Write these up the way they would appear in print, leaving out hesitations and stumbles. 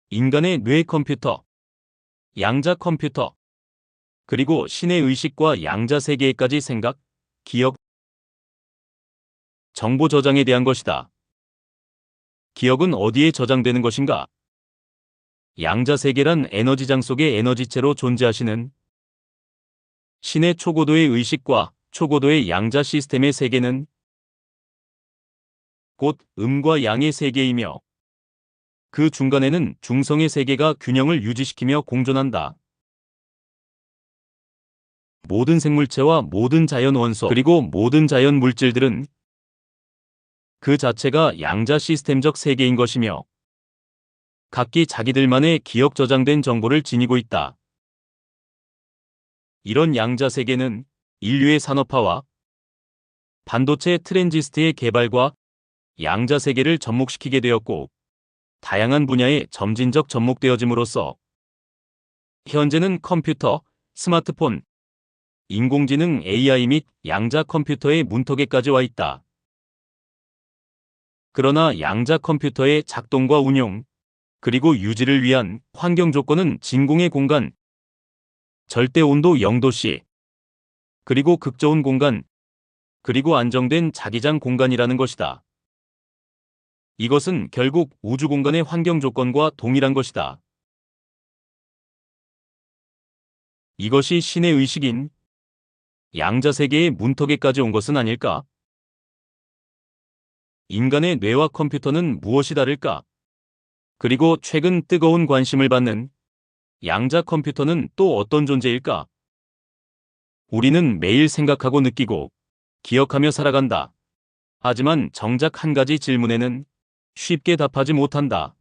인간의 뇌 컴퓨터, 양자 컴퓨터, 그리고 신의 의식과 양자 세계에까지 생각, 기억, 정보 저장에 대한 것이다. 기억은 어디에 저장되는 것인가? 양자 세계란 에너지장 속의 에너지체로 존재하시는 신의 초고도의 의식과 초고도의 양자 시스템의 세계는 곧 음과 양의 세계이며 그 중간에는 중성의 세계가 균형을 유지시키며 공존한다. 모든 생물체와 모든 자연 원소 그리고 모든 자연 물질들은 그 자체가 양자 시스템적 세계인 것이며 각기 자기들만의 기억 저장된 정보를 지니고 있다. 이런 양자 세계는 인류의 산업화와 반도체 트랜지스트의 개발과 양자 세계를 접목시키게 되었고 다양한 분야에 점진적 접목되어짐으로써 현재는 컴퓨터, 스마트폰, 인공지능 AI 및 양자 컴퓨터의 문턱에까지 와 있다. 그러나 양자 컴퓨터의 작동과 운용, 그리고 유지를 위한 환경 조건은 진공의 공간, 절대 온도 0도씨, 그리고 극저온 공간, 그리고 안정된 자기장 공간이라는 것이다. 이것은 결국 우주 공간의 환경 조건과 동일한 것이다. 이것이 신의 의식인 양자 세계의 문턱에까지 온 것은 아닐까? 인간의 뇌와 컴퓨터는 무엇이 다를까? 그리고 최근 뜨거운 관심을 받는 양자 컴퓨터는 또 어떤 존재일까? 우리는 매일 생각하고 느끼고 기억하며 살아간다. 하지만 정작 한 가지 질문에는 쉽게 답하지 못한다.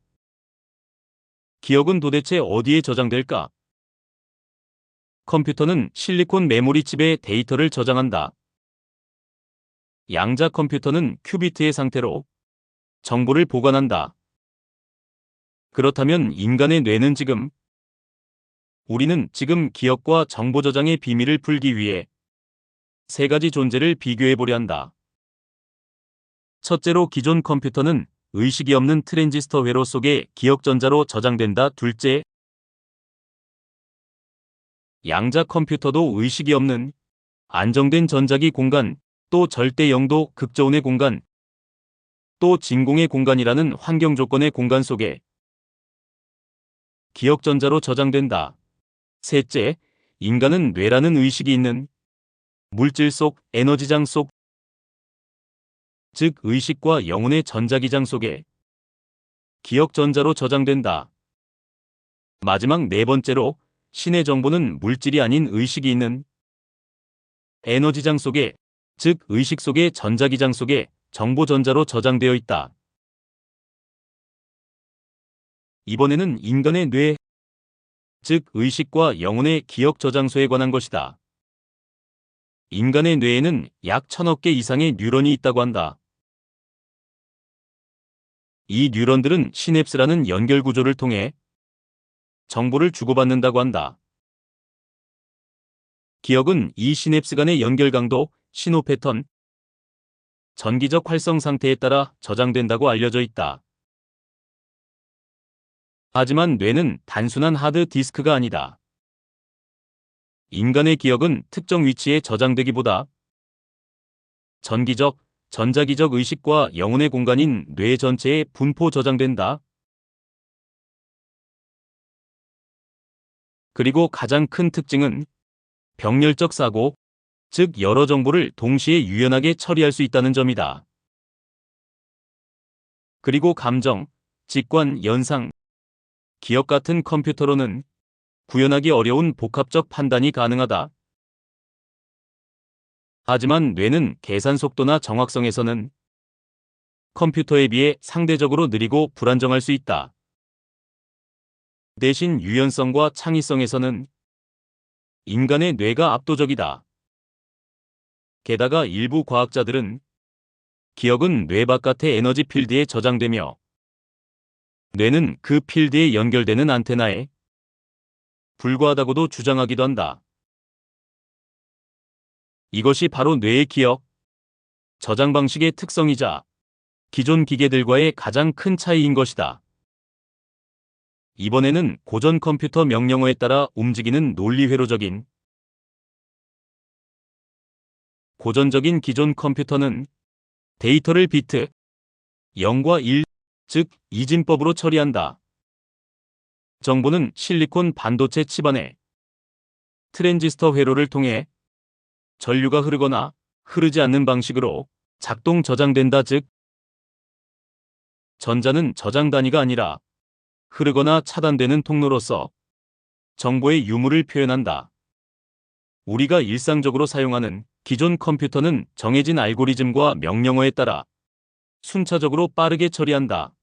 기억은 도대체 어디에 저장될까? 컴퓨터는 실리콘 메모리 칩에 데이터를 저장한다. 양자 컴퓨터는 큐비트의 상태로 정보를 보관한다. 그렇다면 인간의 뇌는 우리는 지금 기억과 정보 저장의 비밀을 풀기 위해 세 가지 존재를 비교해 보려 한다. 첫째로 기존 컴퓨터는 의식이 없는 트랜지스터 회로 속의 기억 전자로 저장된다. 둘째, 양자 컴퓨터도 의식이 없는 안정된 전자기 공간, 또 절대 영도 극저온의 공간, 또 진공의 공간이라는 환경 조건의 공간 속에 기억 전자로 저장된다. 셋째, 인간은 뇌라는 의식이 있는 물질 속, 에너지장 속, 즉 의식과 영혼의 전자기장 속에 기억 전자로 저장된다. 마지막 네 번째로 신의 정보는 물질이 아닌 의식이 있는 에너지장 속에, 즉 의식 속의 전자기장 속에 정보 전자로 저장되어 있다. 이번에는 인간의 뇌, 즉 의식과 영혼의 기억 저장소에 관한 것이다. 인간의 뇌에는 약 1000억 개 이상의 뉴런이 있다고 한다. 이 뉴런들은 시냅스라는 연결 구조를 통해 정보를 주고받는다고 한다. 기억은 이 시냅스 간의 연결 강도, 신호 패턴, 전기적 활성 상태에 따라 저장된다고 알려져 있다. 하지만 뇌는 단순한 하드 디스크가 아니다. 인간의 기억은 특정 위치에 저장되기보다 전기적, 전자기적 의식과 영혼의 공간인 뇌 전체에 분포 저장된다. 그리고 가장 큰 특징은 병렬적 사고, 즉 여러 정보를 동시에 유연하게 처리할 수 있다는 점이다. 그리고 감정, 직관, 연상, 기억 같은 컴퓨터로는 구현하기 어려운 복합적 판단이 가능하다. 하지만 뇌는 계산 속도나 정확성에서는 컴퓨터에 비해 상대적으로 느리고 불안정할 수 있다. 대신 유연성과 창의성에서는 인간의 뇌가 압도적이다. 게다가 일부 과학자들은 기억은 뇌 바깥의 에너지 필드에 저장되며 뇌는 그 필드에 연결되는 안테나에 불과하다고도 주장하기도 한다. 이것이 바로 뇌의 기억, 저장 방식의 특성이자 기존 기계들과의 가장 큰 차이인 것이다. 이번에는 고전 컴퓨터 명령어에 따라 움직이는 논리회로적인 고전적인 기존 컴퓨터는 데이터를 비트 0과 1, 즉 이진법으로 처리한다. 정보는 실리콘 반도체 칩 안에 트랜지스터 회로를 통해 전류가 흐르거나 흐르지 않는 방식으로 작동 저장된다. 즉 전자는 저장 단위가 아니라 흐르거나 차단되는 통로로서 정보의 유무를 표현한다. 우리가 일상적으로 사용하는 기존 컴퓨터는 정해진 알고리즘과 명령어에 따라 순차적으로 빠르게 처리한다.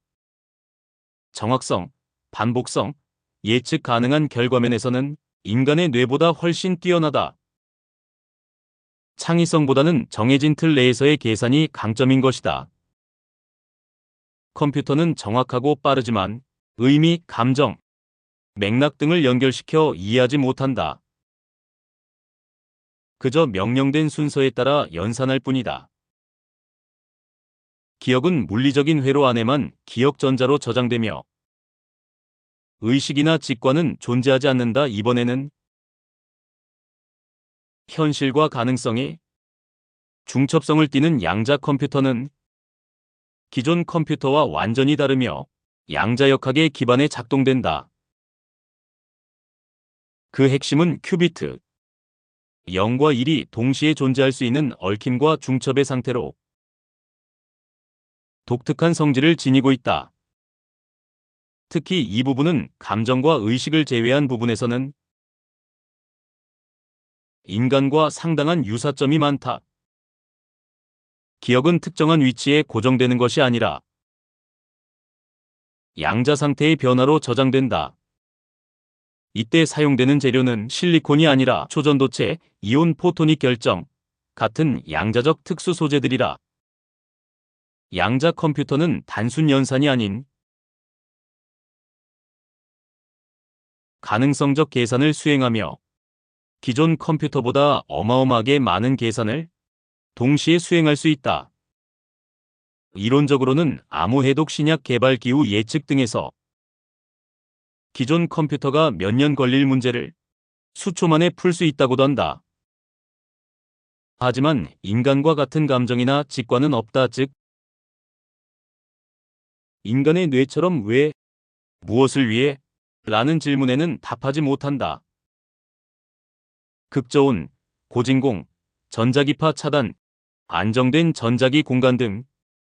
정확성, 반복성, 예측 가능한 결과면에서는 인간의 뇌보다 훨씬 뛰어나다. 창의성보다는 정해진 틀 내에서의 계산이 강점인 것이다. 컴퓨터는 정확하고 빠르지만 의미, 감정, 맥락 등을 연결시켜 이해하지 못한다. 그저 명령된 순서에 따라 연산할 뿐이다. 기억은 물리적인 회로 안에만 기억 전자로 저장되며 의식이나 직관은 존재하지 않는다. 이번에는 현실과 가능성이 중첩성을 띠는 양자 컴퓨터는 기존 컴퓨터와 완전히 다르며 양자역학에 기반해 작동된다. 그 핵심은 큐비트 0과 1이 동시에 존재할 수 있는 얽힘과 중첩의 상태로 독특한 성질을 지니고 있다. 특히 이 부분은 감정과 의식을 제외한 부분에서는 인간과 상당한 유사점이 많다. 기억은 특정한 위치에 고정되는 것이 아니라 양자 상태의 변화로 저장된다. 이때 사용되는 재료는 실리콘이 아니라 초전도체, 이온 포토닉 결정 같은 양자적 특수 소재들이라. 양자 컴퓨터는 단순 연산이 아닌 가능성적 계산을 수행하며 기존 컴퓨터보다 어마어마하게 많은 계산을 동시에 수행할 수 있다. 이론적으로는 암호 해독 신약 개발 기후 예측 등에서 기존 컴퓨터가 몇 년 걸릴 문제를 수초 만에 풀 수 있다고도 한다. 하지만 인간과 같은 감정이나 직관은 없다. 즉 인간의 뇌처럼 왜, 무엇을 위해? 라는 질문에는 답하지 못한다. 극저온, 고진공, 전자기파 차단, 안정된 전자기 공간 등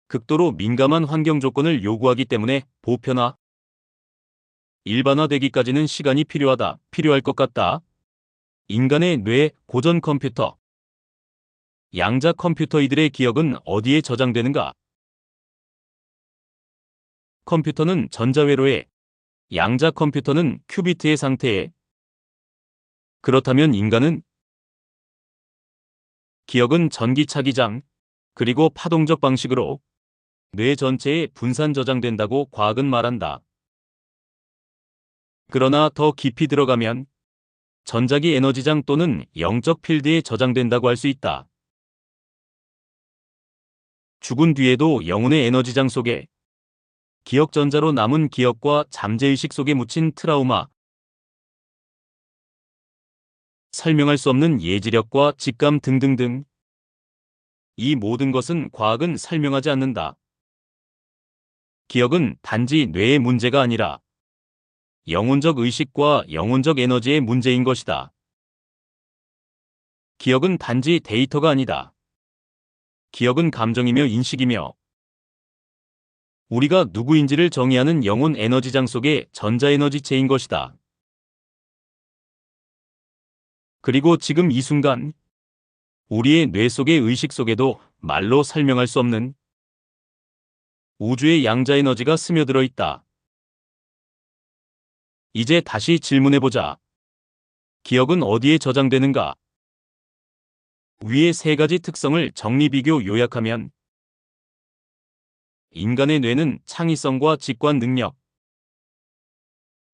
극도로 민감한 환경 조건을 요구하기 때문에 보편화, 일반화되기까지는 시간이 필요할 것 같다. 인간의 뇌, 고전 컴퓨터, 양자 컴퓨터 이들의 기억은 어디에 저장되는가? 컴퓨터는 전자회로에, 양자 컴퓨터는 큐비트의 상태에. 그렇다면 인간은? 기억은 전기차기장, 그리고 파동적 방식으로 뇌 전체에 분산 저장된다고 과학은 말한다. 그러나 더 깊이 들어가면 전자기 에너지장 또는 영적 필드에 저장된다고 할 수 있다. 죽은 뒤에도 영혼의 에너지장 속에 기억 전자로 남은 기억과 잠재의식 속에 묻힌 트라우마, 설명할 수 없는 예지력과 직감 등등등. 이 모든 것은 과학은 설명하지 않는다. 기억은 단지 뇌의 문제가 아니라 영혼적 의식과 영혼적 에너지의 문제인 것이다. 기억은 단지 데이터가 아니다. 기억은 감정이며 인식이며 우리가 누구인지를 정의하는 영혼 에너지장 속의 전자에너지체인 것이다. 그리고 지금 이 순간 우리의 뇌 속의 의식 속에도 말로 설명할 수 없는 우주의 양자에너지가 스며들어 있다. 이제 다시 질문해보자. 기억은 어디에 저장되는가? 위의 세 가지 특성을 정리비교 요약하면 인간의 뇌는 창의성과 직관 능력,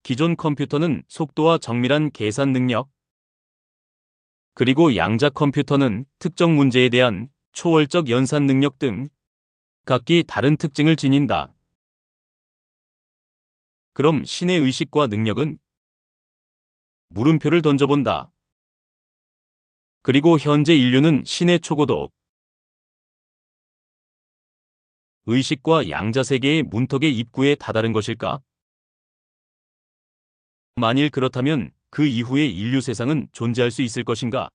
기존 컴퓨터는 속도와 정밀한 계산 능력, 그리고 양자 컴퓨터는 특정 문제에 대한 초월적 연산 능력 등 각기 다른 특징을 지닌다. 그럼 신의 의식과 능력은? 물음표를 던져본다. 그리고 현재 인류는 신의 초고도 의식과 양자세계의 문턱의 입구에 다다른 것일까? 만일 그렇다면 그 이후의 인류 세상은 존재할 수 있을 것인가?